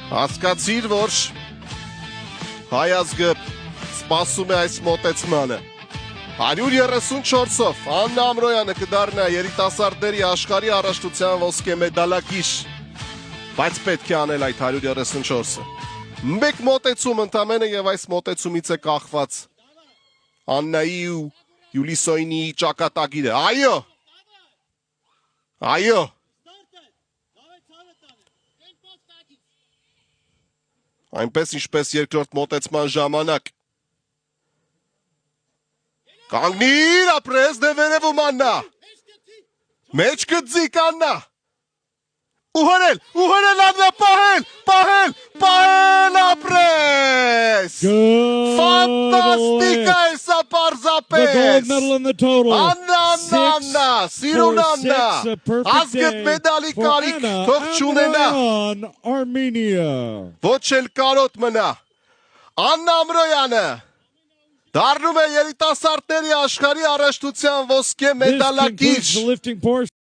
Հասկացիր, որ հայ ազգը սպասում է այս մոտեցմանը։ 134-ով Աննա Ամրոյանը կդառնա երիտասարդների աշխարհի առաջնության ոսկե մեդալակիր, բայց պետք է անել այդ 134-ը։ Մեկ մոտեցում ընդամենը եւ այս մոտեցումից է կախված Աննայի ու Յուլիսոյնի ճակատագիրը։ Այո։ Այնպես ինչպես երկրորդ մոտեցման ժամանակ։ Կանգնիր, ապրես, դե վերևում Աննա։ Մեջ գծիկ Աննա։ Ուհերել Աննա, պահել, ապրես։ Ֆանտաստիկ է սա պարզապես։ Աննա, սիրուն Աննա, ազգդ մեդալի կարիք թող չունենա, ոչ էլ կարոտ մնա։ Աննա Ամրոյանը դառնում է երիտասարդների աշխարհի առաջնության ոսկե մեդալակիր։